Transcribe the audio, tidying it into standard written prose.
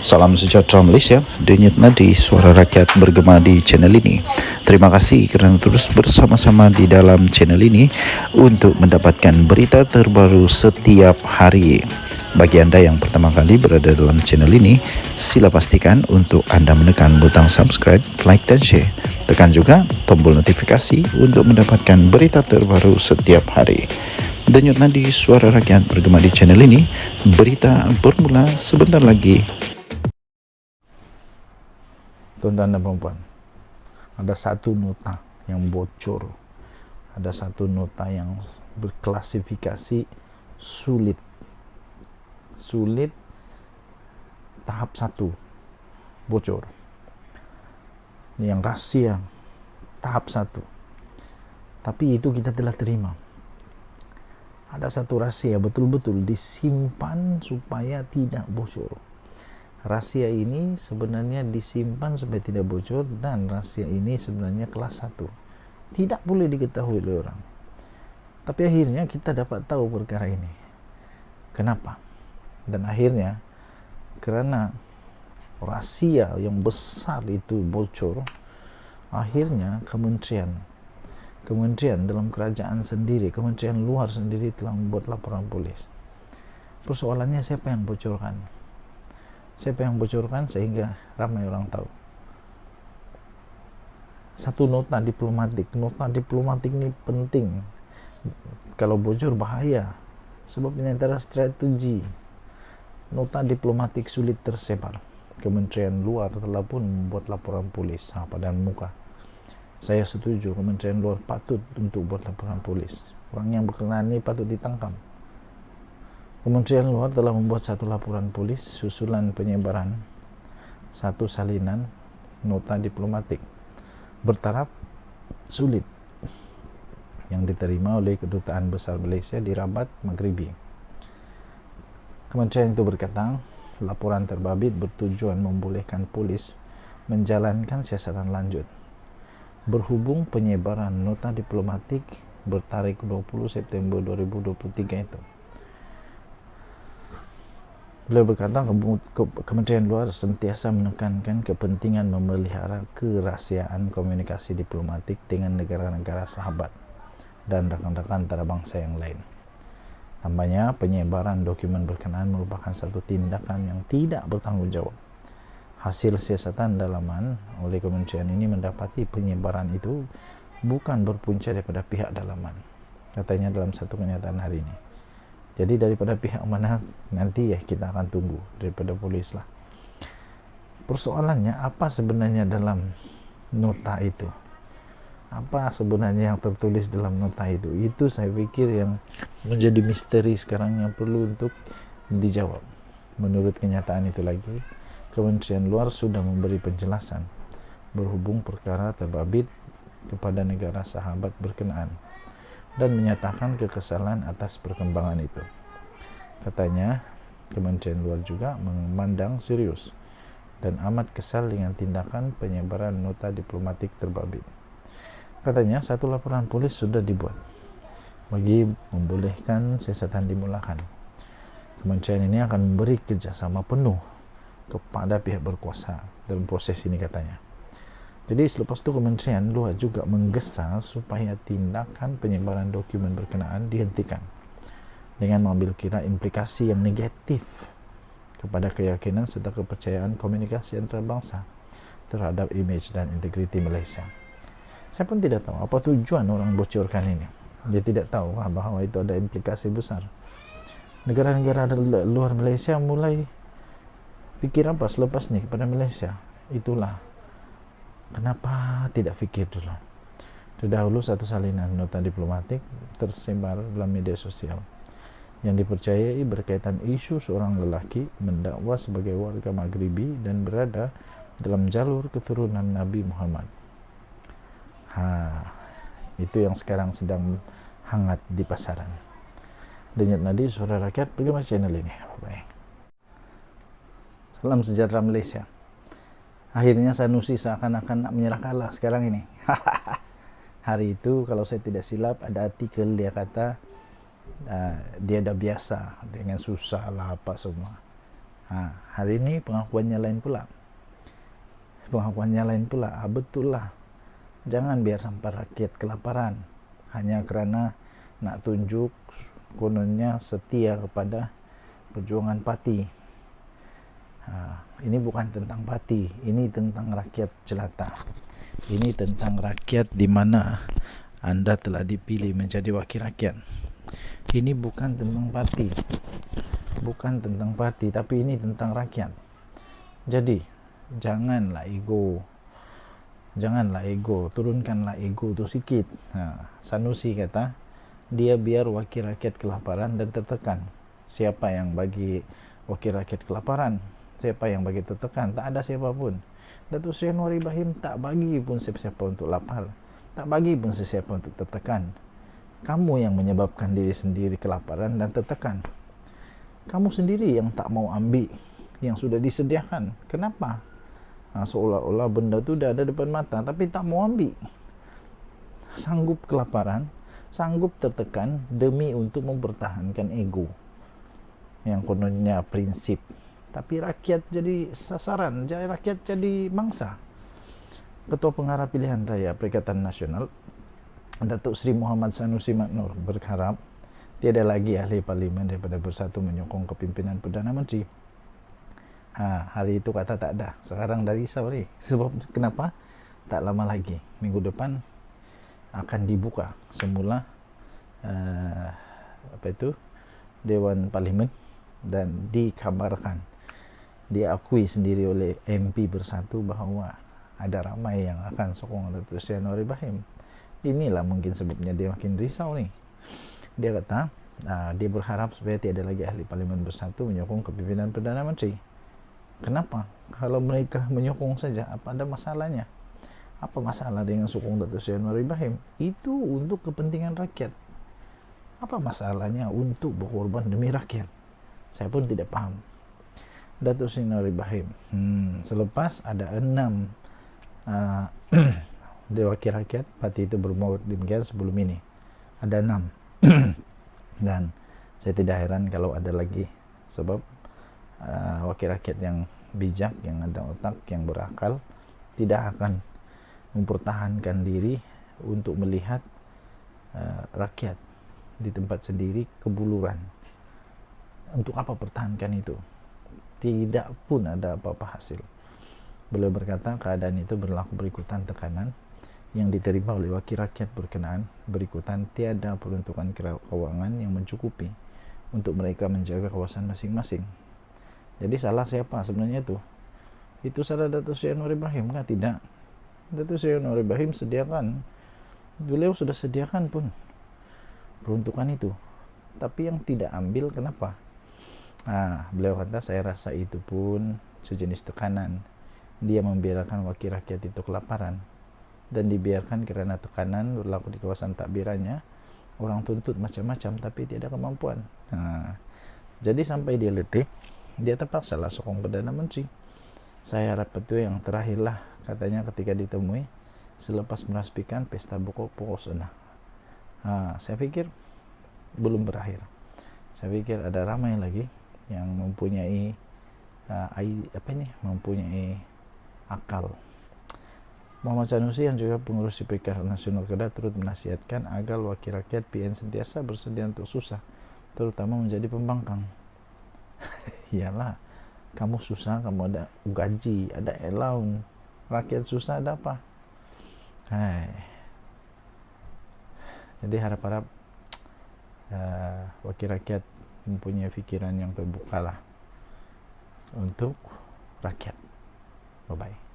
Salam sejahtera Malaysia, denyut nadi suara rakyat bergema di channel ini. Terima kasih kerana terus bersama-sama di dalam channel ini untuk mendapatkan berita terbaru setiap hari. Bagi anda yang pertama kali berada dalam channel ini, sila pastikan untuk anda menekan butang subscribe, like dan share. Tekan juga tombol notifikasi untuk mendapatkan berita terbaru setiap hari. Denyut nadi suara rakyat bergema di channel ini, berita bermula sebentar lagi. Tuan-tuan dan puan-puan, ada satu nota yang bocor, ada satu nota yang berklasifikasi sulit tahap 1 bocor, yang rahasia tahap 1, tapi itu kita telah terima. Ada satu rahasia betul-betul disimpan supaya tidak bocor. Rahasia ini sebenarnya disimpan supaya tidak bocor, dan rahasia ini sebenarnya kelas 1, tidak boleh diketahui oleh orang. Tapi akhirnya kita dapat tahu perkara ini. Kenapa? Dan akhirnya kerana rahasia yang besar itu bocor, akhirnya kementerian dalam kerajaan sendiri, kementerian luar sendiri telah membuat laporan polis. Persoalannya siapa yang bocorkan? Siapa yang bocorkan sehingga ramai orang tahu? Satu nota diplomatik ini penting. Kalau bocor bahaya, sebab ini antara strategi. Nota diplomatik sulit tersebar. Kementerian luar telah pun membuat laporan polis pada muka. Saya setuju, Kementerian luar patut untuk buat laporan polis. Orang yang berkenaan ini patut ditangkap. Kementerian luar telah membuat satu laporan polis susulan penyebaran satu salinan nota diplomatik bertaraf sulit yang diterima oleh Kedutaan Besar Malaysia di Rabat, Maghribi. Kementerian itu berkata, laporan terbabit bertujuan membolehkan polis menjalankan siasatan lanjut berhubung penyebaran nota diplomatik bertarikh 20 September 2023 itu. Beliau berkata, Kementerian Luar sentiasa menekankan kepentingan memelihara kerahsiaan komunikasi diplomatik dengan negara-negara sahabat dan rakan-rakan antarabangsa yang lain. Tambahnya, penyebaran dokumen berkenaan merupakan satu tindakan yang tidak bertanggungjawab. Hasil siasatan dalaman oleh kementerian ini mendapati penyebaran itu bukan berpunca daripada pihak dalaman, katanya dalam satu kenyataan hari ini. Jadi daripada pihak mana nanti kita akan tunggu, daripada polis lah. Persoalannya apa sebenarnya dalam nota itu? Apa sebenarnya yang tertulis dalam nota itu? Itu saya pikir yang menjadi misteri sekarang yang perlu untuk dijawab. Menurut kenyataan itu lagi, Kementerian Luar sudah memberi penjelasan berhubung perkara terbabit kepada negara sahabat berkenaan dan menyatakan kekesalan atas perkembangan itu. Katanya, Kementerian Luar juga memandang serius dan amat kesal dengan tindakan penyebaran nota diplomatik terbabit. Katanya, satu laporan polis sudah dibuat bagi membolehkan siasatan dimulakan. Kementerian ini akan memberi kerjasama penuh kepada pihak berkuasa dalam proses ini, katanya. Jadi selepas itu Kementerian Luar juga menggesa supaya tindakan penyebaran dokumen berkenaan dihentikan dengan mengambil kira implikasi yang negatif kepada keyakinan serta kepercayaan komunikasi antarabangsa terhadap imej dan integriti Malaysia. Saya pun tidak tahu apa tujuan orang bocorkan ini. Dia tidak tahu bahawa itu ada implikasi besar. Negara-negara luar Malaysia mulai fikir apa selepas ni kepada Malaysia. Itulah kenapa tidak fikir dulu. Terdahulu satu salinan nota diplomatik tersebar dalam media sosial yang dipercayai berkaitan isu seorang lelaki mendakwa sebagai warga Maghribi dan berada dalam jalur keturunan Nabi Muhammad. Itu yang sekarang sedang hangat di pasaran. Denyut nadi suara rakyat bergema channel ini. Baik. Salam sejahtera Malaysia. Akhirnya Sanusi seakan-akan nak menyerah kalah sekarang ini. Hari itu kalau saya tidak silap ada artikel dia kata dia dah biasa dengan susah lah apa semua. Hari ini pengakuannya lain pula. Betul lah. Jangan biar sampai rakyat kelaparan hanya karena nak tunjuk kononnya setia kepada perjuangan parti. Ini bukan tentang parti, ini tentang rakyat jelata. Ini tentang rakyat di mana Anda telah dipilih menjadi wakil rakyat. Ini bukan tentang parti, tapi ini tentang rakyat. Jadi janganlah ego, turunkanlah ego tu sikit. Sanusi kata dia biar wakil rakyat kelaparan dan tertekan. Siapa yang bagi wakil rakyat kelaparan? Siapa yang bagi tertekan? Tak ada siapa pun. Datuk Seri Anwar Ibrahim tak bagi pun siapa untuk lapar, tak bagi pun sesiapa untuk tertekan. Kamu yang menyebabkan diri sendiri kelaparan dan tertekan. Kamu sendiri yang tak mau ambil yang sudah disediakan. Kenapa? Seolah-olah benda tu dah ada depan mata tapi tak mau ambil. Sanggup kelaparan, sanggup tertekan demi untuk mempertahankan ego yang kononnya prinsip. Tapi rakyat jadi sasaran, rakyat jadi mangsa. Ketua Pengarah Pilihan Raya Perikatan Nasional Datuk Seri Muhammad Sanusi Maknur berharap tiada lagi ahli parlimen daripada Bersatu menyokong kepimpinan Perdana Menteri. Hari itu kata tak ada. Sekarang dah risau ni. Sebab kenapa? Tak lama lagi, minggu depan akan dibuka semula Dewan Parlimen, dan dikabarkan, diakui sendiri oleh MP Bersatu bahawa ada ramai yang akan sokong Datuk Seri Anwar Ibrahim. Inilah mungkin sebabnya dia makin risau ni. Dia kata dia berharap supaya tiada lagi ahli parlimen Bersatu menyokong kepimpinan Perdana Menteri. Kenapa? Kalau mereka menyokong saja, apa ada masalahnya? Apa masalah dengan sokong Datuk Seri Anwar Ibrahim? Itu untuk kepentingan rakyat. Apa masalahnya untuk berkorban demi rakyat? Saya pun tidak paham. Datuk Seri Anwar Ibrahim, selepas ada 6 dia wakil rakyat, parti itu berumur demikian sebelum ini. Ada 6. Dan saya tidak heran kalau ada lagi. Sebab wakil rakyat yang bijak, yang ada otak, yang berakal, tidak akan mempertahankan diri untuk melihat rakyat di tempat sendiri kebuluran. Untuk apa pertahankan itu? Tidak pun ada apa-apa hasil. Beliau berkata keadaan itu berlaku berikutan tekanan yang diterima oleh wakil rakyat berkenaan, berikutan tiada peruntukan keuangan yang mencukupi untuk mereka menjaga kawasan masing-masing. Jadi salah siapa sebenarnya itu? Itu salah Datuk Seri Anwar Ibrahim kan? Tidak. Datuk Seri Anwar Ibrahim sediakan, beliau sudah sediakan pun peruntukan itu, tapi yang tidak ambil kenapa? Beliau kata saya rasa itu pun sejenis tekanan. Dia membiarkan wakil rakyat itu kelaparan, dan dibiarkan kerana tekanan berlaku di kawasan takbirannya. Orang tuntut macam-macam tapi tiada kemampuan. Jadi sampai dia letih, dia terpaksa lah sokong Perdana Menteri. Saya harap itu yang terakhirlah, katanya ketika ditemui selepas meraspikan pesta pokok sunnah. Saya pikir belum berakhir. Saya pikir ada ramai lagi yang mempunyai mempunyai akal. Muhammad Sanusi yang juga pengurus Perikatan Nasional Kedah turut menasihatkan agar wakil rakyat PN sentiasa bersedia untuk susah, terutama menjadi pembangkang. Iyalah, kamu susah, kamu ada gaji, ada allowance. Rakyat susah ada apa? Jadi harap-harap wakil rakyat mempunyai fikiran yang terbuka lah untuk rakyat. Bye-bye.